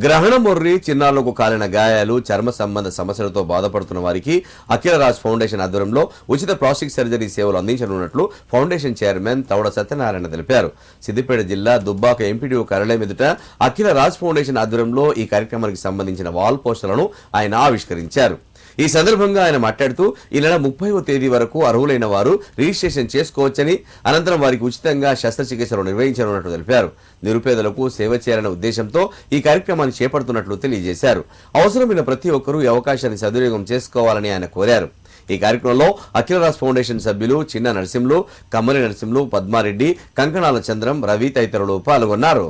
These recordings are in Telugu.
గ్రహణం మొర్రి చిన్నారులకు కాలిన గాయాలు చర్మ సంబంధ సమస్యలతో బాధపడుతున్న వారికి అఖిల రాజ్ ఫౌండేషన్ ఆధ్వర్యంలో ఉచిత ప్లాస్టిక్ సర్జరీ సేవలు అందించనున్నట్లు ఫౌండేషన్ చైర్మన్ తౌడ సత్యనారాయణ తెలిపారు. సిద్దిపేట జిల్లా దుబ్బాక ఎంపీడీఓ కార్యాలయం ఎదుట అఖిల రాజ్ ఫౌండేషన్ ఆధ్వర్యంలో ఈ కార్యక్రమానికి సంబంధించిన వాల్ పోస్టర్లను ఆయన ఆవిష్కరించారు. ఈ సందర్భంగా ఆయన మాట్లాడుతూ ఈ నెల 30వ తేదీ వరకు అర్హులైన వారు రిజిస్ట్రేషన్ చేసుకోవచ్చని, అనంతరం వారికి ఉచితంగా శస్త్రచికిత్సలు నిర్వహించనున్నట్లు తెలిపారు. నిరుపేదలకు సేవ చేయాలనే ఉద్దేశంతో ఈ కార్యక్రమాన్ని చేపడుతున్నట్లు తెలియజేశారు. అవసరమైన ప్రతి ఒక్కరూ ఈ అవకాశాన్ని సద్వినియోగం చేసుకోవాలని ఆయన కోరారు. ఈ కార్యక్రమంలో అఖిల రాజ్ ఫౌండేషన్ సభ్యులు చిన్న నరసింహులు, కమ్మలి నరసింహులు, పద్మారెడ్డి, కంకణాల చంద్రం, రవి తదితరులు పాల్గొన్నారు.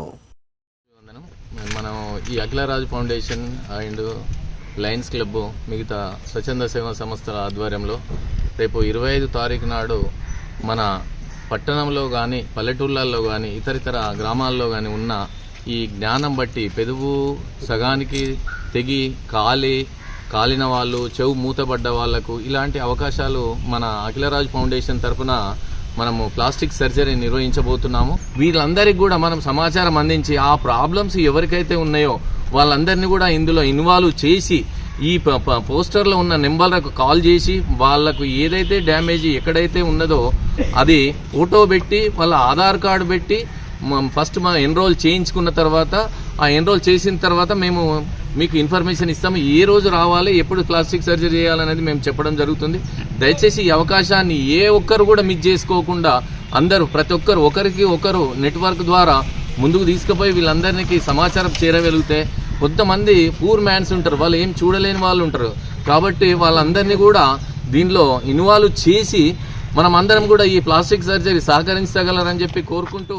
మనం ఈ Akhila Raj foundation and lions club మిగతా స్వచ్ఛంద సేవా సంస్థల ఆధ్వర్యంలో రేపు 25 తారీఖు నాడు మన పట్టణంలో కానీ పల్లెటూళ్ళల్లో కానీ ఇతరితర గ్రామాల్లో కానీ ఉన్న ఈ జ్ఞానం బట్టి పెదవు సగానికి తెగి కాలిన వాళ్ళు, చెవు మూతబడ్డ వాళ్లకు ఇలాంటి అవకాశాలు మన అఖిల రాజ్ ఫౌండేషన్ తరఫున మనము ప్లాస్టిక్ సర్జరీ నిర్వహించబోతున్నాము. వీళ్ళందరికీ కూడా మనం సమాచారం అందించి ఆ ప్రాబ్లమ్స్ ఎవరికైతే ఉన్నాయో వాళ్ళందరినీ కూడా ఇందులో ఇన్వాల్వ్ చేసి ఈ పోస్టర్లో ఉన్న నెంబర్లకు కాల్ చేసి వాళ్లకు ఏదైతే డ్యామేజ్ ఎక్కడైతే ఉన్నదో అది ఫోటో పెట్టి వాళ్ళ ఆధార్ కార్డు పెట్టి ఫస్ట్ మనం ఎన్రోల్ చేయించుకున్న తర్వాత ఆ ఎన్రోల్ చేసిన తర్వాత మేము మీకు ఇన్ఫర్మేషన్ ఇస్తాము. ఏ రోజు రావాలి, ఎప్పుడు ప్లాస్టిక్ సర్జరీ చేయాలనేది మేము చెప్పడం జరుగుతుంది. దయచేసి ఈ అవకాశాన్ని ఏ ఒక్కరు కూడా మిస్ చేసుకోకుండా అందరూ ప్రతి ఒక్కరు ఒకరికి ఒకరు నెట్వర్క్ ద్వారా ముందుకు తీసుకుపోయి వీళ్ళందరికీ సమాచారం చేరగలిగితే, కొంతమంది పూర్ మ్యాన్స్ ఉంటారు, వాళ్ళు ఏం చూడలేని వాళ్ళు ఉంటారు. కాబట్టి వాళ్ళందరినీ కూడా దీనిలో ఇన్వాల్వ్ చేసి మనం అందరం కూడా ఈ ప్లాస్టిక్ సర్జరీ సహకరించగలరని చెప్పి కోరుకుంటూ